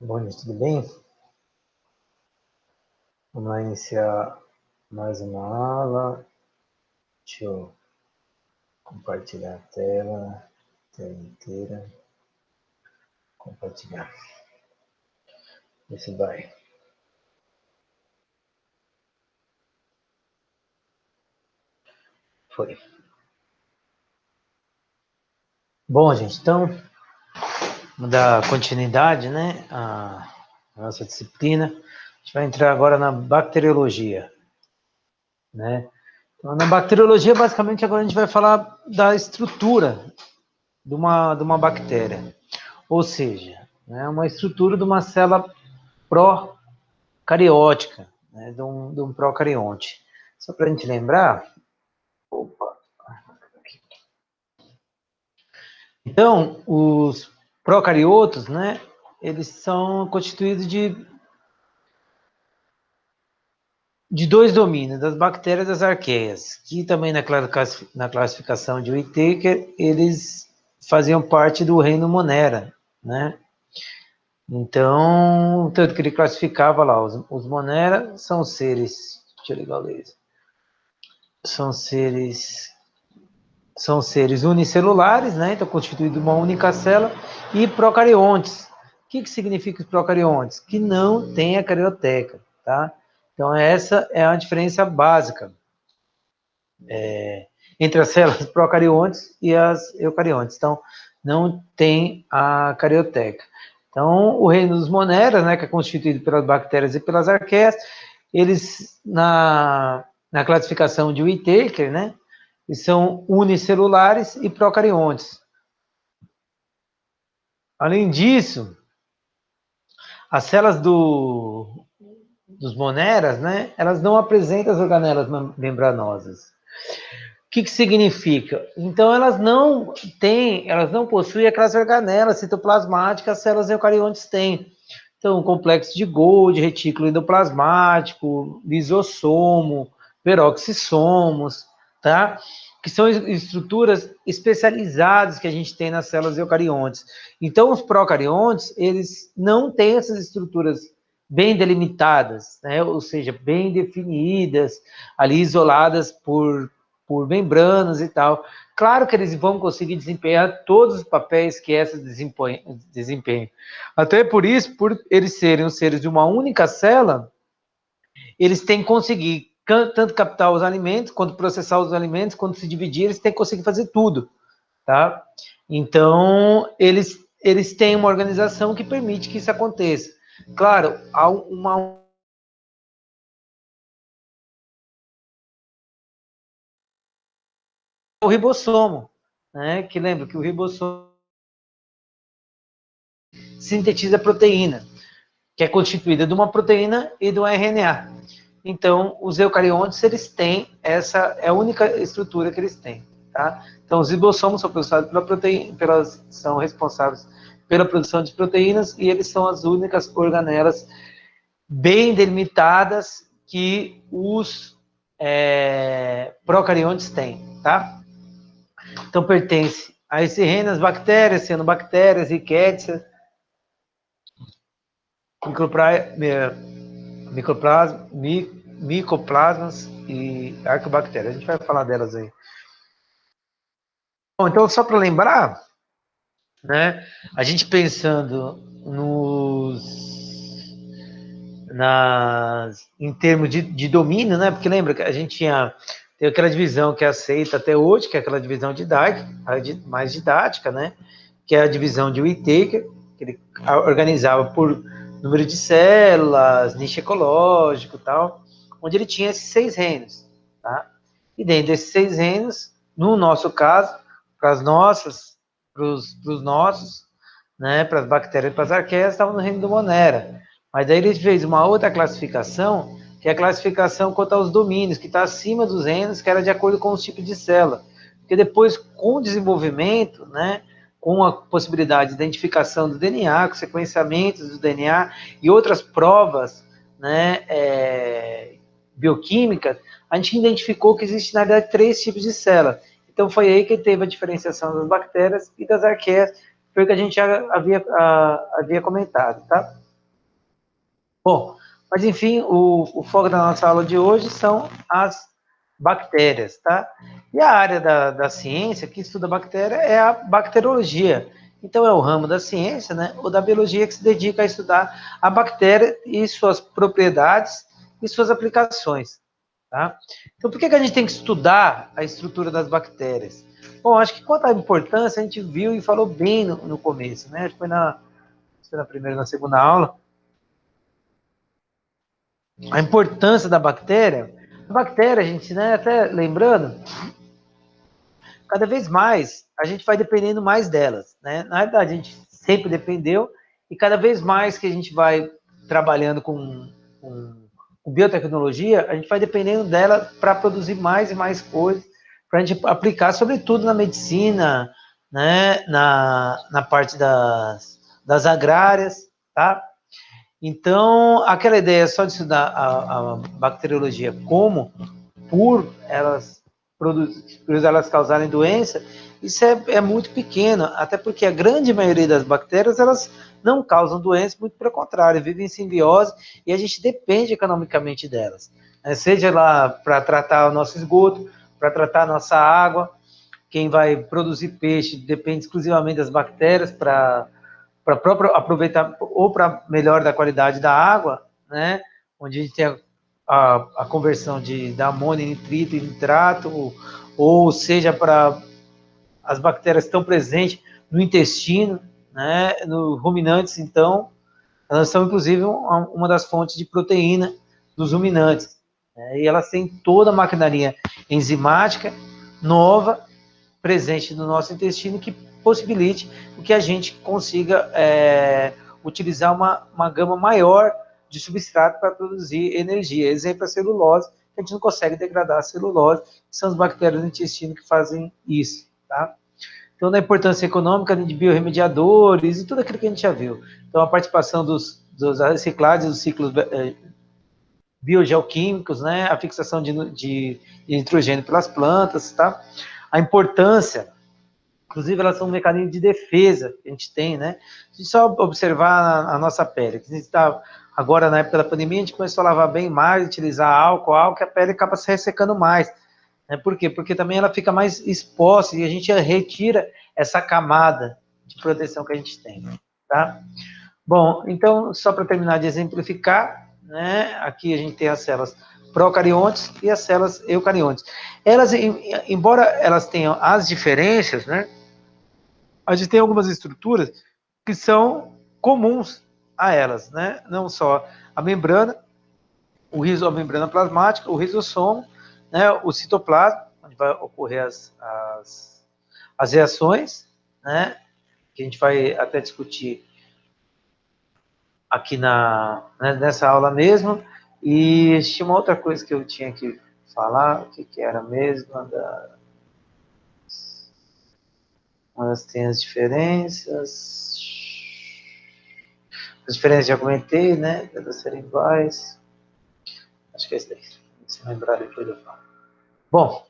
Bom dia, tudo bem? Vamos lá iniciar mais uma aula. Deixa eu compartilhar a tela inteira. Compartilhar. Vê se vai. Foi. Bom, gente, então, vamos dar continuidade, né, à nossa disciplina. A gente vai entrar agora na bacteriologia, né? Então, na bacteriologia, basicamente, agora a gente vai falar da estrutura de uma bactéria. Ou seja, né, uma estrutura de uma célula procariótica, né, de um procarionte. Só para a gente lembrar. Opa. Então, os procariotos, né, eles são constituídos de dois domínios, das bactérias e das arqueias, que também na classificação de Whittaker, eles faziam parte do reino Monera, né? Então, tanto que ele classificava lá, os Monera são seres, deixa eu ligar o laser, são seres unicelulares, né? Então, constituídos de uma única célula, e procariontes. O que significa os procariontes? Que não tem a carioteca, tá? Então, essa é a diferença básica entre as células procariontes e as eucariontes. Então, não tem a carioteca. Então, o reino dos moneras, né, que é constituído pelas bactérias e pelas arqueias, eles, na classificação de Whittaker, né, eles são unicelulares e procariontes. Além disso, as células dos moneras, né, elas não apresentam as organelas membranosas. O que significa? Então, elas não possuem aquelas organelas citoplasmáticas, as células eucariontes têm. Então, complexo de Golgi, retículo endoplasmático, lisossomo, peroxissomos, tá? Que são estruturas especializadas que a gente tem nas células eucariontes. Então, os procariontes, eles não têm essas estruturas bem delimitadas, né? Ou seja, bem definidas, ali isoladas por membranas e tal. Claro que eles vão conseguir desempenhar todos os papéis que essas desempenham. Até por isso, por eles serem os seres de uma única célula, eles têm que conseguir tanto captar os alimentos, quanto processar os alimentos, quanto se dividir, eles têm que conseguir fazer tudo, tá? Então, eles têm uma organização que permite que isso aconteça. Claro, há o ribossomo, né? Que lembra que o ribossomo sintetiza proteína, que é constituída de uma proteína e de um RNA. Então, os eucariontes, eles têm essa, é a única estrutura que eles têm, tá? Então, os ribossomos são processados pela proteína, são responsáveis pela produção de proteínas e eles são as únicas organelas bem delimitadas que os procariontes têm, tá? Então, pertence a esse reino as bactérias, cianobactérias, rickettsia, micoplasmas e arquibactérias. A gente vai falar delas aí. Bom, então, só para lembrar, né, a gente pensando em termos de domínio, né, porque lembra que a gente tem aquela divisão que é aceita até hoje, que é aquela divisão didática, mais didática, né, que é a divisão de Whittaker, que ele organizava por número de células, nicho ecológico e tal, onde ele tinha esses 6 reinos, tá? E dentro desses 6 reinos, no nosso caso, para os nossos, né, para as bactérias e para as arqueias, estavam no reino do Monera. Mas daí ele fez uma outra classificação, que é a classificação quanto aos domínios, que está acima dos reinos, que era de acordo com os tipos de célula. Porque depois, com o desenvolvimento, né, com a possibilidade de identificação do DNA, com sequenciamentos do DNA e outras provas, né, bioquímicas, a gente identificou que existe, na verdade, 3 tipos de célula. Então, foi aí que teve a diferenciação das bactérias e das arqueias, foi o que a gente havia comentado, tá? Bom, mas enfim, o foco da nossa aula de hoje são as bactérias, tá? E a área da ciência que estuda bactéria é a bacteriologia. Então, é o ramo da ciência, né, ou da biologia que se dedica a estudar a bactéria e suas propriedades e suas aplicações, tá? Então, por que a gente tem que estudar a estrutura das bactérias? Bom, acho que quanto à importância, a gente viu e falou bem no começo, né? Acho que foi na primeira e na segunda aula. A importância da bactéria. A bactéria, gente, né, até lembrando, cada vez mais a gente vai dependendo mais delas, né? Na verdade, a gente sempre dependeu e cada vez mais que a gente vai trabalhando com biotecnologia, a gente vai dependendo dela para produzir mais e mais coisas, para a gente aplicar, sobretudo na medicina, né, na parte das agrárias, tá? Então, aquela ideia só de estudar a bacteriologia como por elas causarem doença, isso é muito pequeno, até porque a grande maioria das bactérias, elas não causam doença, muito pelo contrário, vivem em simbiose e a gente depende economicamente delas, né? Seja lá para tratar o nosso esgoto, para tratar a nossa água, quem vai produzir peixe depende exclusivamente das bactérias para próprio aproveitar ou para melhor da qualidade da água, né? Onde a gente tem a conversão da amônia em nitrito e nitrato, ou seja, para as bactérias que estão presentes no intestino, né? No ruminantes, então, elas são inclusive uma das fontes de proteína dos ruminantes, né? E elas têm toda a maquinaria enzimática nova presente no nosso intestino que possibilite que a gente consiga utilizar uma gama maior de substrato para produzir energia. Exemplo, a celulose, a gente não consegue degradar a celulose, são as bactérias do intestino que fazem isso, tá? Então, da importância econômica de biorremediadores e tudo aquilo que a gente já viu. Então, a participação dos reciclados, dos ciclos biogeoquímicos, né? A fixação de nitrogênio pelas plantas, tá? A importância, inclusive, elas são um mecanismo de defesa que a gente tem, né? Se só observar a nossa pele, que a gente está agora na época da pandemia, a gente começou a lavar bem mais, utilizar álcool, que a pele acaba se ressecando mais. Né? Por quê? Porque também ela fica mais exposta e a gente retira essa camada de proteção que a gente tem, tá? Bom, então, só para terminar de exemplificar, né? Aqui a gente tem as células procariontes e as células eucariontes. Elas, embora elas tenham as diferenças, né? A gente tem algumas estruturas que são comuns a elas, né? Não só a membrana, a membrana plasmática, o rizossomo, né? O citoplasma, onde vai ocorrer as reações, né? Que a gente vai até discutir aqui nessa aula mesmo. E tinha uma outra coisa que eu tinha que falar, o que era mesmo? Elas têm as diferenças. As diferenças já comentei, né? Elas serem iguais. Acho que é isso daí. Se lembrar depois eu falo. Bom,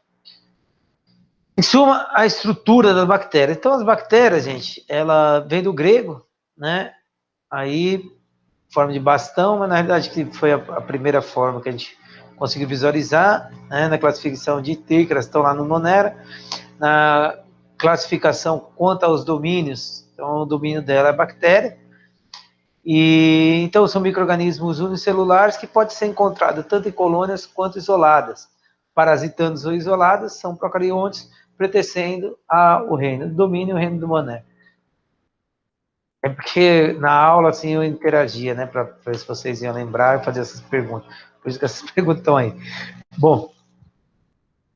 em suma, a estrutura das bactérias. Então, as bactérias, gente, ela vem do grego, né? Aí, forma de bastão, mas na realidade que foi a primeira forma que a gente conseguiu visualizar, né? Na classificação de IT, que elas estão lá no Monera. Na classificação quanto aos domínios, então o domínio dela é bactéria. E então são micro-organismos unicelulares que podem ser encontrados tanto em colônias quanto isoladas. Parasitantes ou isoladas são procariontes pertencendo ao reino do domínio e o reino do Mané. É porque na aula assim eu interagia, né, para ver se vocês iam lembrar e fazer essas perguntas. Por isso que essas perguntas estão aí. Bom,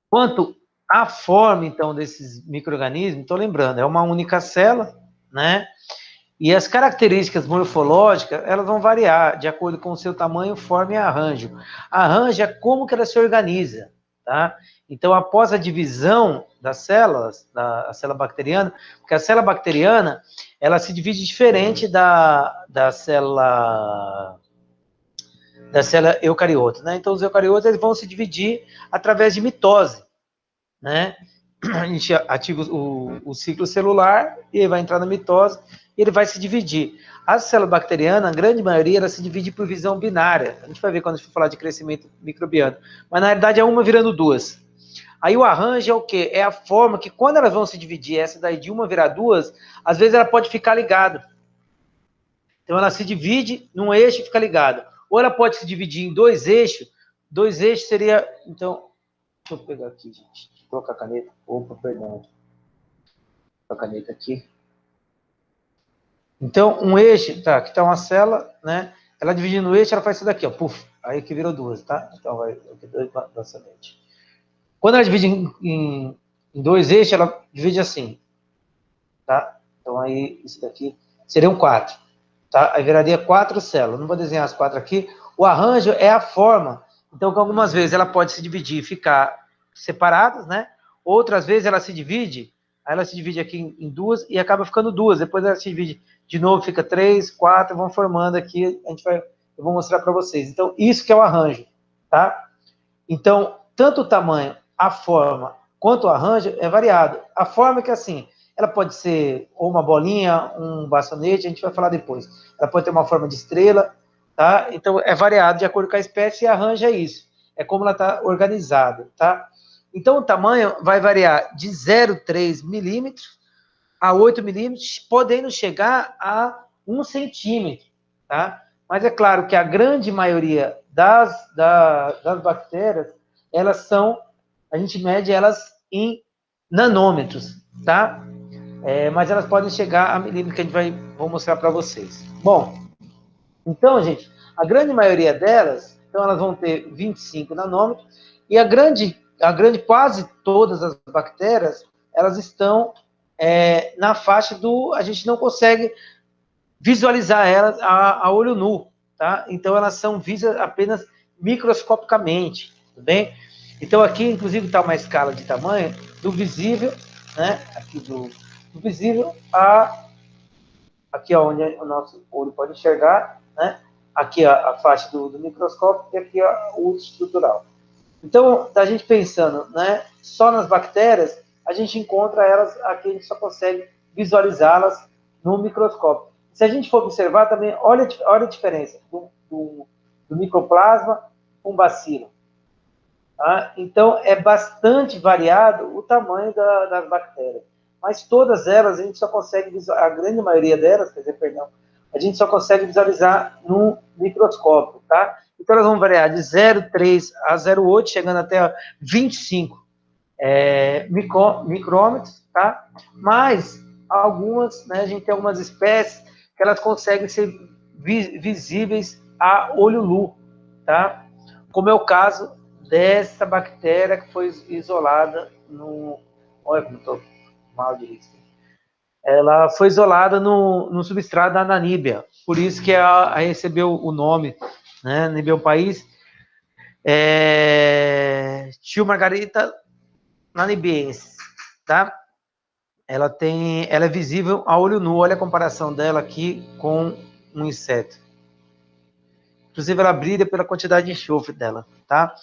quanto à forma então desses micro-organismos, estou lembrando, é uma única célula, né? E as características morfológicas, elas vão variar de acordo com o seu tamanho, forma e arranjo. Arranjo é como que ela se organiza, tá? Então, após a divisão das células, da célula bacteriana, porque a célula bacteriana, ela se divide diferente da célula eucariota, né? Então, os eucariotas, eles vão se dividir através de mitose, né? A gente ativa o ciclo celular e vai entrar na mitose e ele vai se dividir. A célula bacteriana, a grande maioria, ela se divide por visão binária. A gente vai ver quando a gente for falar de crescimento microbiano. Mas, na realidade, é uma virando duas. Aí o arranjo é o quê? É a forma que, quando elas vão se dividir, essa daí de uma virar duas, às vezes ela pode ficar ligada. Então, ela se divide num eixo e fica ligada. Ou ela pode se dividir em dois eixos. Dois eixos seria... Então, deixa eu pegar aqui, gente. Colocar a caneta. Opa, perdão. A caneta aqui. Então, um eixo, tá, aqui tá uma célula, né? Ela dividindo o eixo, ela faz isso daqui, ó, puf, aí que virou duas, tá? Então, vai aqui dois basicamente. Quando ela divide em dois eixos, ela divide assim, tá? Então, aí, isso daqui seriam quatro, tá? Aí viraria quatro células. Não vou desenhar as quatro aqui. O arranjo é a forma. Então, que algumas vezes ela pode se dividir e ficar separadas, né? Outras vezes ela se divide, aí ela se divide aqui em duas e acaba ficando duas. Depois ela se divide de novo, fica três, quatro, vão formando aqui. Eu vou mostrar para vocês. Então, isso que é o arranjo, tá? Então, tanto o tamanho, a forma, quanto o arranjo é variado. A forma é que, assim, ela pode ser ou uma bolinha, um bastãozinho, a gente vai falar depois. Ela pode ter uma forma de estrela, tá? Então, é variado de acordo com a espécie e arranjo é isso. É como ela está organizada, tá? Então, o tamanho vai variar de 0,3 milímetros a 8 milímetros, podendo chegar a 1 centímetro, tá? Mas é claro que a grande maioria das bactérias, elas são, a gente mede elas em nanômetros, tá? Mas elas podem chegar a milímetros, que vou mostrar para vocês. Bom, então, gente, a grande maioria delas, então elas vão ter 25 nanômetros, e a grande quase todas as bactérias, elas estão na faixa do... A gente não consegue visualizar elas a olho nu, tá? Então, elas são vistas apenas microscopicamente, tudo bem? Então, aqui, inclusive, está uma escala de tamanho do visível, né? Aqui do visível aqui onde o nosso olho pode enxergar, né? Aqui a faixa do microscópio e aqui o estrutural. Então, a gente pensando, né, só nas bactérias, a gente encontra elas, aqui a gente só consegue visualizá-las no microscópio. Se a gente for observar também, olha a diferença do micoplasma com bacilo. Tá? Então, é bastante variado o tamanho das bactérias. Mas todas elas, a gente só consegue visualizar, a grande maioria delas, quer dizer, perdão, a gente só consegue visualizar no microscópio, tá? Então, elas vão variar de 0,3 a 0,8, chegando até 25 micrômetros, tá? Mas, algumas, né, a gente tem algumas espécies que elas conseguem ser visíveis a olho nu, tá? Como é o caso dessa bactéria que foi isolada no... Olha como estou mal de risco. Ela foi isolada no substrato da Namíbia, por isso que ela recebeu o nome, né? Namíbia é um país. Tio Margarita namibiensis, tá? Ela é visível a olho nu. Olha a comparação dela aqui com um inseto. Inclusive, ela brilha pela quantidade de enxofre dela, tá?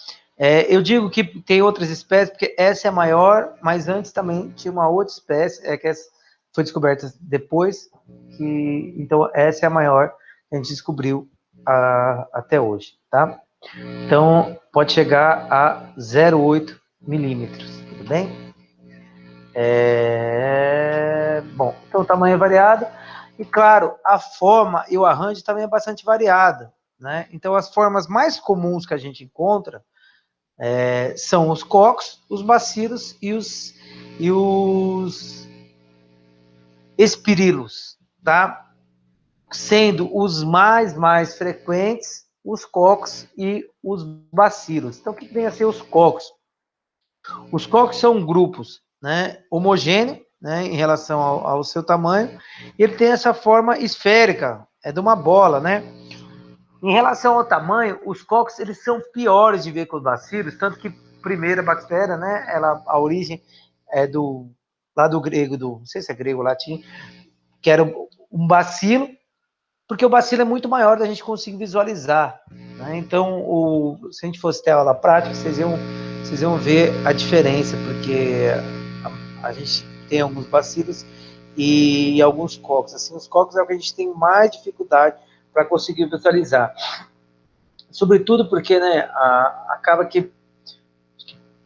Eu digo que tem outras espécies, porque essa é a maior, mas antes também tinha uma outra espécie, que essa foi descoberta depois, então essa é a maior que a gente descobriu até hoje, tá? Então, pode chegar a 0,8 milímetros, tudo bem? Bom, então o tamanho é variado, e claro, a forma e o arranjo também é bastante variado, né? Então, as formas mais comuns que a gente encontra são os cocos, os bacilos e os espirilos, tá? Sendo os mais frequentes os cocos e os bacilos. Então, o que vem a ser os cocos? Os cocos são grupos, né, homogêneos, né, em relação ao seu tamanho, e ele tem essa forma esférica, é de uma bola, né? Em relação ao tamanho, os cocos eles são piores de ver que os bacilos, tanto que primeira bactéria, né, a origem é lá do grego, não sei se é grego ou latim, que era um bacilo, porque o bacilo é muito maior da gente conseguir visualizar, né? Então, se a gente fosse ter aula prática, vocês iam ver a diferença, porque a gente tem alguns bacilos e alguns cocos. Assim, os cocos é o que a gente tem mais dificuldade para conseguir visualizar. Sobretudo porque, né, acaba que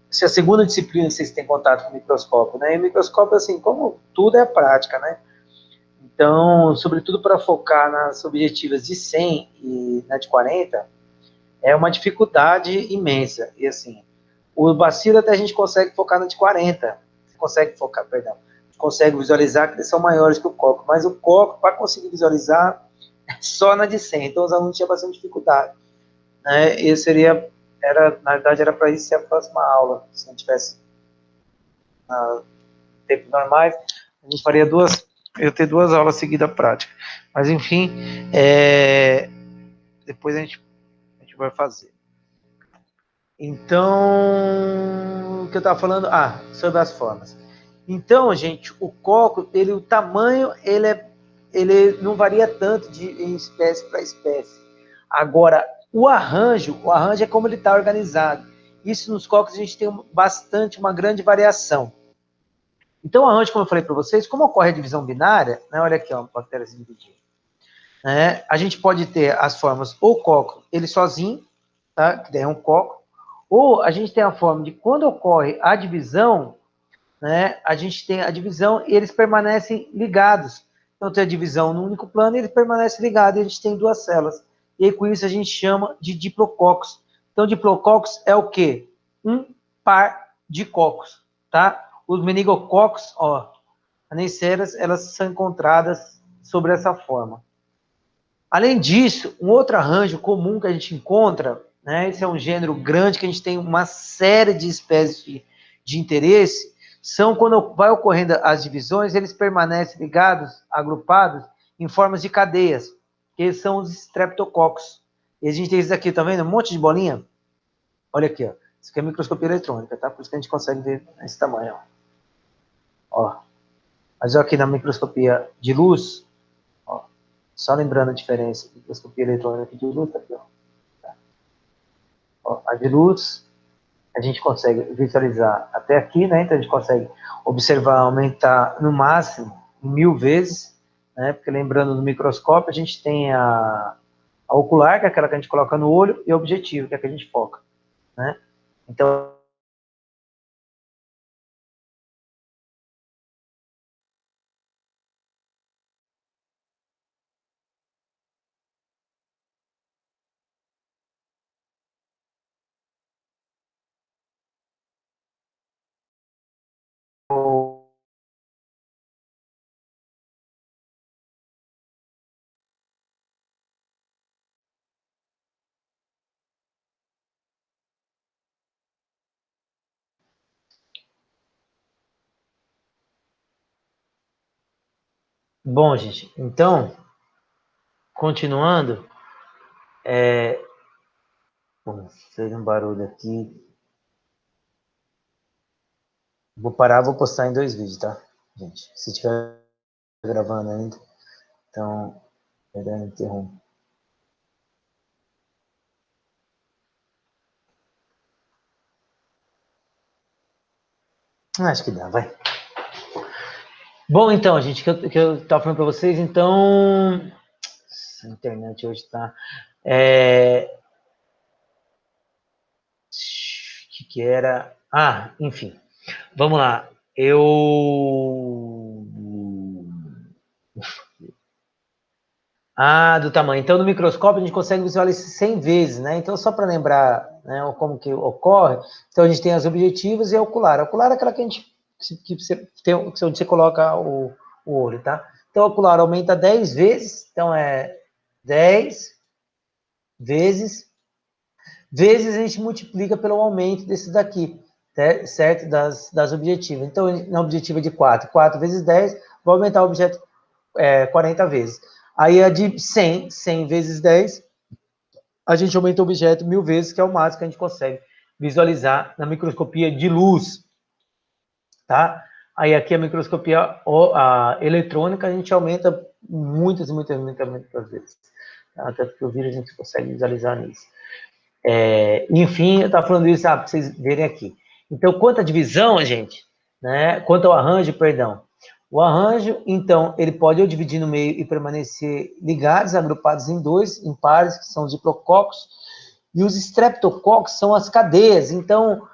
se a segunda disciplina vocês têm contato com o microscópio, né? E o microscópio, assim, como tudo é prática, né? Então, sobretudo para focar nas objetivas de 100 e na de 40, é uma dificuldade imensa. E assim, o bacilo até a gente consegue focar na de 40, consegue focar, perdão, consegue visualizar que eles são maiores que o coco, mas o coco, para conseguir visualizar, é só na de 100. Então, os alunos tinham bastante dificuldade, né? E seria, na verdade, era para isso ser a próxima aula. Se não tivesse tempos normais, a gente faria eu ter duas aulas seguidas práticas. Mas, enfim, depois a gente vai fazer. Então, o que eu estava falando? Sobre as formas. Então, gente, o coco, o tamanho, ele não varia tanto em espécie para espécie. Agora, o arranjo é como ele está organizado. Isso nos cocos a gente tem uma grande variação. Então, o arranjo, como eu falei para vocês, como ocorre a divisão binária, né, olha aqui, ó, uma bactéria se dividindo. Né, a gente pode ter as formas ou coco, ele sozinho, tá, que daí é um coco, ou a gente tem a forma de quando ocorre a divisão, né, a gente tem a divisão e eles permanecem ligados. Então, tem a divisão no único plano e eles permanecem ligados e a gente tem duas células. E aí, com isso, a gente chama de diplococos. Então, diplococos é o quê? Um par de cocos, tá? Os meningococos, ó, aneceras, elas são encontradas sobre essa forma. Além disso, um outro arranjo comum que a gente encontra, né, esse é um gênero grande que a gente tem uma série de espécies de interesse, são quando vai ocorrendo as divisões, eles permanecem ligados, agrupados, em formas de cadeias, que são os streptococcus. E a gente tem isso aqui, tá vendo? Um monte de bolinha. Olha aqui, ó. Isso aqui é microscopia eletrônica, tá? Por isso que a gente consegue ver esse tamanho, ó. Mas aqui na microscopia de luz, ó, só lembrando a diferença de microscopia eletrônica e de luz, tá aqui, ó. Ó, a de luz, a gente consegue visualizar até aqui, né? Então a gente consegue observar, aumentar no máximo 1000 vezes, né? Porque lembrando do microscópio, a gente tem a ocular, que é aquela que a gente coloca no olho, e a objetiva, que é a que a gente foca, né? Então, bom, gente, então, continuando, bom, fez um barulho aqui. Vou parar, vou postar em 2 vídeos, tá, gente? Se estiver gravando ainda, então, perdão, interrompo. Acho que dá, vai. Bom, então, gente, que eu estava falando para vocês, então, a internet hoje está... que era... enfim, vamos lá. Do tamanho. Então, no microscópio, a gente consegue visualizar 100 vezes, né? Então, só para lembrar, né, como que ocorre, então a gente tem as objetivas e a ocular. A ocular é aquela que a gente, que você tem, onde você coloca o olho, tá? Então, a ocular aumenta 10 vezes, então é 10 vezes a gente multiplica pelo aumento desse daqui, certo? Das objetivas. Então, na objetiva de 4 vezes 10, vai aumentar o objeto 40 vezes. Aí a de 100 vezes 10, a gente aumenta o objeto 1000 vezes, que é o máximo que a gente consegue visualizar na microscopia de luz, tá? Aí aqui a microscopia eletrônica, a gente aumenta muitas vezes. Tá? Até porque o vírus a gente consegue visualizar nisso. Enfim, eu estava falando isso para vocês verem aqui. Então, quanto à divisão, gente, né? Quanto ao arranjo, perdão, O arranjo, então, ele pode ou dividir no meio e permanecer ligados, agrupados em dois, em pares, que são os diplococos, e os streptococcus são as cadeias. Então,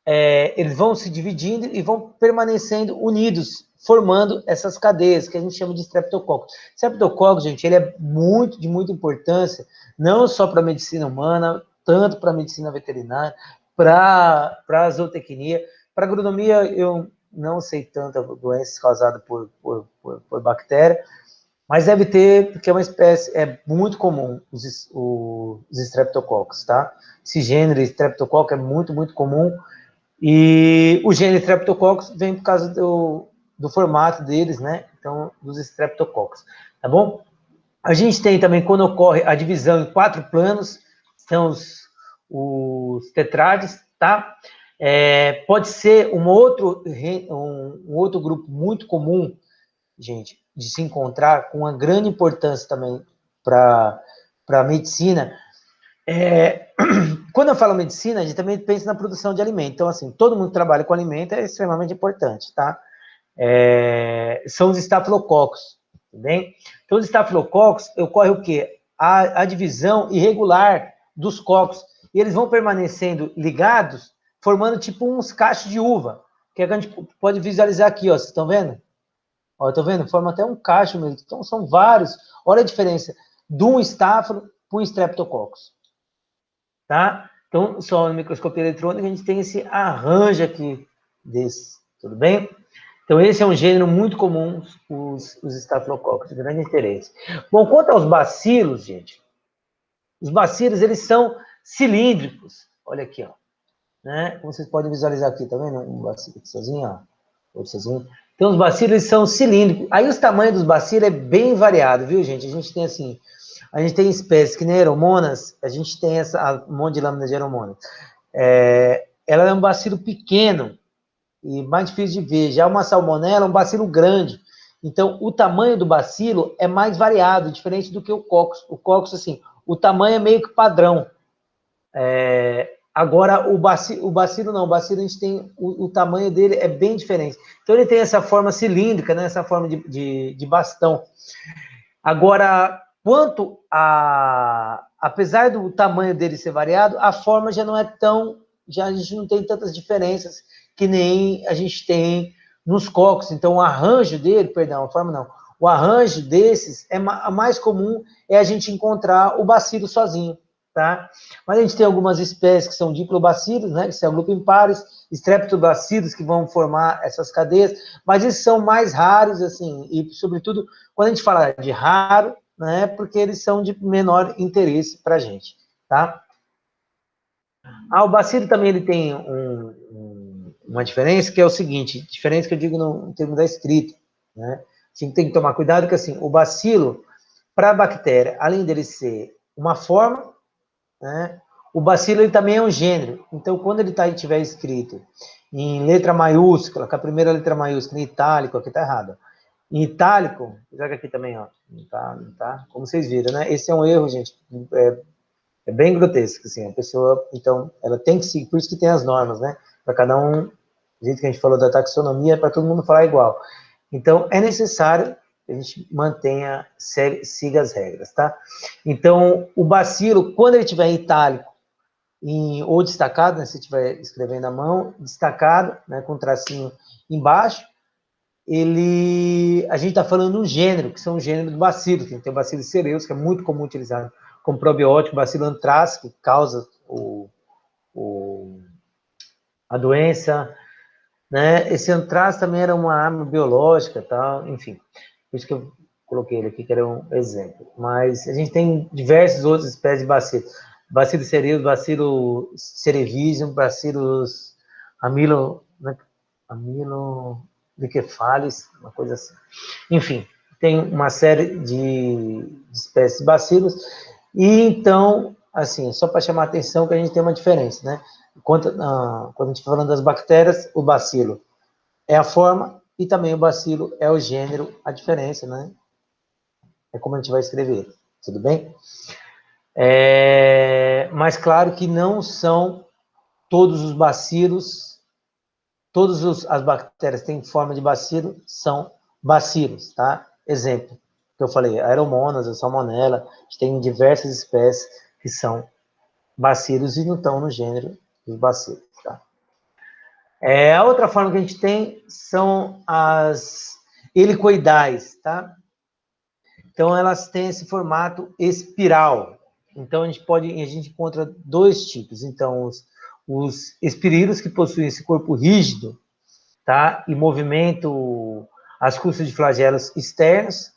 eles vão se dividindo e vão permanecendo unidos, formando essas cadeias, que a gente chama de streptococcus. Streptococcus, gente, ele é de muita importância, não só para a medicina humana, tanto para a medicina veterinária, para a zootecnia. Para agronomia, eu não sei tanto doenças causadas por bactéria, mas deve ter, porque é uma espécie, é muito comum os streptococcus, tá? Esse gênero streptococcus é muito comum, e o gênero streptococcus vem por causa do formato deles, né? Então, dos streptococcus, tá bom? A gente tem também, quando ocorre a divisão em 4 planos, são os tetrades, tá? Pode ser um outro grupo muito comum, gente, de se encontrar, com uma grande importância também para a medicina. Quando eu falo medicina, a gente também pensa na produção de alimento. Então, assim, todo mundo que trabalha com alimento é extremamente importante, tá? São os estafilococos, tudo bem? Então, os estafilococos, ocorre o quê? A divisão irregular dos cocos. E eles vão permanecendo ligados, formando tipo uns cachos de uva, que a gente pode visualizar aqui, ó. Vocês estão vendo? Ó, estão vendo? Forma até um cacho mesmo. Então, são vários. Olha a diferença de um estáfilo para um streptococcus, tá? Então, só no microscopia eletrônica a gente tem esse arranjo aqui desse, tudo bem? Então, esse é um gênero muito comum, os estafilococcus, de grande interesse. Bom, quanto aos bacilos, gente, os bacilos, eles são cilíndricos. Olha aqui, ó. Né? Como vocês podem visualizar aqui, tá vendo? Um bacilo aqui sozinho, ó. Outro sozinho. Então, os bacilos, eles são cilíndricos. Aí, os tamanhos dos bacilos é bem variado, viu, gente? A gente tem, assim, a gente tem espécies que nem aeromonas, a gente tem um monte de lâmina de aeromona. Ela é um bacilo pequeno e mais difícil de ver. Já uma salmonela é um bacilo grande. Então, o tamanho do bacilo é mais variado, diferente do que o cocos. O cocos, assim, o tamanho é meio que padrão. Agora, o bacilo não. O bacilo, a gente tem, o tamanho dele é bem diferente. Então, ele tem essa forma cilíndrica, né, essa forma de bastão. Agora, quanto a... Apesar do tamanho dele ser variado, a forma já não é tão... Já a gente não tem tantas diferenças que nem a gente tem nos cocos. Então, o arranjo dele, perdão, a forma não. O arranjo desses, a mais comum é a gente encontrar o bacilo sozinho, tá? Mas a gente tem algumas espécies que são diplobacilos, né, que se agrupam em pares, streptobacilos que vão formar essas cadeias, mas esses são mais raros, assim, e sobretudo quando a gente fala de raro, né, porque eles são de menor interesse para a gente, tá? O bacilo também ele tem uma diferença que é o seguinte, diferença que eu digo no termo da escrita, né? A gente tem que tomar cuidado que, assim, o bacilo, para a bactéria, além dele ser uma forma, né, o bacilo ele também é um gênero. Então, quando ele estiver escrito em letra maiúscula, com a primeira letra maiúscula, em itálico, aqui está errado. Em itálico, joga aqui também, ó. Não tá? Como vocês viram, né? Esse é um erro, gente. É bem grotesco, assim. A pessoa, então, ela tem que seguir, por isso que tem as normas, né? Para cada um, do jeito que a gente falou da taxonomia, para todo mundo falar igual. Então, é necessário que a gente mantenha, siga as regras, tá? Então, o bacilo, quando ele estiver em itálico, ou destacado, né, se estiver escrevendo à mão, destacado, né, com tracinho embaixo, a gente está falando de um gênero, que são os gêneros do bacilo. Tem o bacilo cereus, que é muito comum utilizado como probiótico, bacilo anthracis, que causa a doença, né? Esse anthracis também era uma arma biológica, tal, enfim. Por isso que eu coloquei ele aqui, que era um exemplo. Mas a gente tem diversas outras espécies de bacilo. Bacilo cereus, bacilo cerevisium, bacilos amiloliquefalis, uma coisa assim. Enfim, tem uma série de espécies de bacilos. E então, assim, só para chamar a atenção que a gente tem uma diferença, né? Quando a gente está falando das bactérias, o bacilo é a forma e também o bacilo é o gênero, a diferença, né? É como a gente vai escrever, tudo bem? Mas claro que não são todos os bacilos, as bactérias que têm forma de bacilo são bacilos, tá? Exemplo, que eu falei, aeromonas, a salmonella, a gente tem diversas espécies que são bacilos e não estão no gênero dos bacilos, tá? A outra forma que a gente tem são as helicoidais, tá? Então, elas têm esse formato espiral. Então, a gente encontra dois tipos. Então, os espirilos, que possuem esse corpo rígido, tá? E movimento as custas de flagelos externos,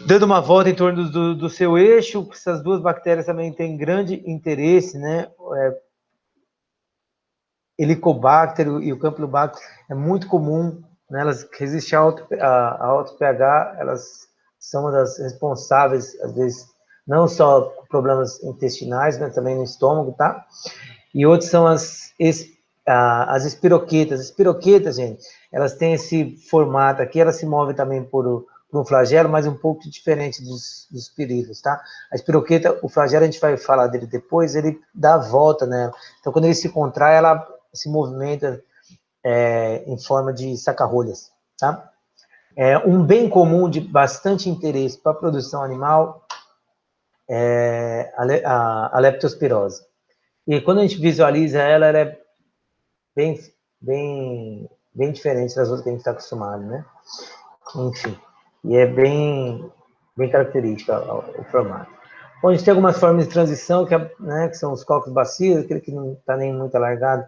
dando uma volta em torno do seu eixo. Essas duas bactérias também têm grande interesse, né? Helicobacter e o Campylobacter é muito comum, né? Elas resistem a alto pH, elas são uma das responsáveis, às vezes, não só por problemas intestinais, mas também no estômago, tá? E outros são as espiroquetas. As espiroquetas, gente, elas têm esse formato aqui, elas se movem também por um flagelo, mas um pouco diferente dos pirilos, tá? A espiroqueta, o flagelo, a gente vai falar dele depois, ele dá a volta nela. Então, quando ele se contrai, ela se movimenta em forma de saca-rolhas, tá? Um bem comum de bastante interesse para a produção animal é a leptospirose. E quando a gente visualiza ela, ela é bem, bem, bem diferente das outras que a gente está acostumado, né? Enfim, e é bem, bem característica o formato. Bom, a gente tem algumas formas de transição, que são os cocos bacilos, aquele que não está nem muito alargado,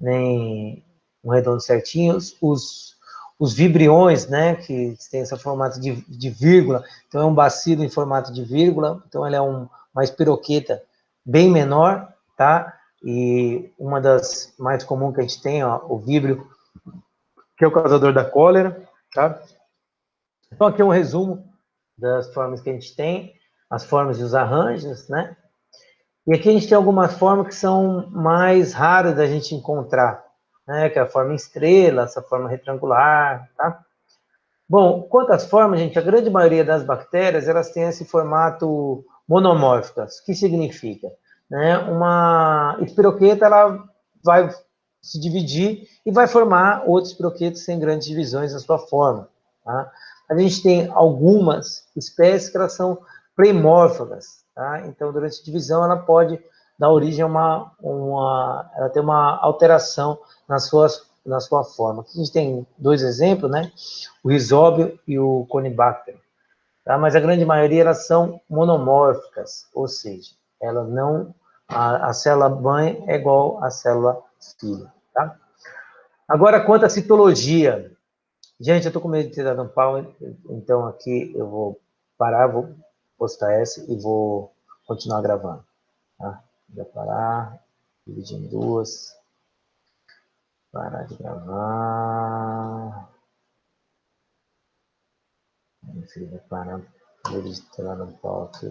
nem um redondo certinho, os vibriões, né, que tem esse formato de vírgula, então é um bacilo em formato de vírgula, então ele é uma espiroqueta bem menor, tá? E uma das mais comuns que a gente tem, ó, o víbrio, que é o causador da cólera, tá? Então aqui é um resumo das formas que a gente tem, as formas e os arranjos, né? E aqui a gente tem algumas formas que são mais raras da gente encontrar, né? Que é a forma estrela, essa forma retangular, tá? Bom, quanto às formas, gente, a grande maioria das bactérias, elas têm esse formato monomórficas. O que significa? Né? Uma espiroqueta, ela vai se dividir e vai formar outros espiroquetos sem grandes divisões na sua forma, tá? A gente tem algumas espécies que elas são pleimórficas, tá? Então, durante a divisão, ela pode dar origem a ela tem uma alteração na sua forma. Aqui a gente tem dois exemplos, né? O Rhizóbio e o Conibacter. Tá? Mas a grande maioria elas são monomórficas, ou seja, elas não, a célula mãe é igual à célula filha. Tá? Agora, quanto à citologia. Gente, eu estou com medo de ter dado um pau, então aqui eu vou parar, vou postar essa e vou continuar gravando. Tá? Vou parar, dividir em duas, parar de gravar. Enfim, vai parar, vou digitar no pau aqui.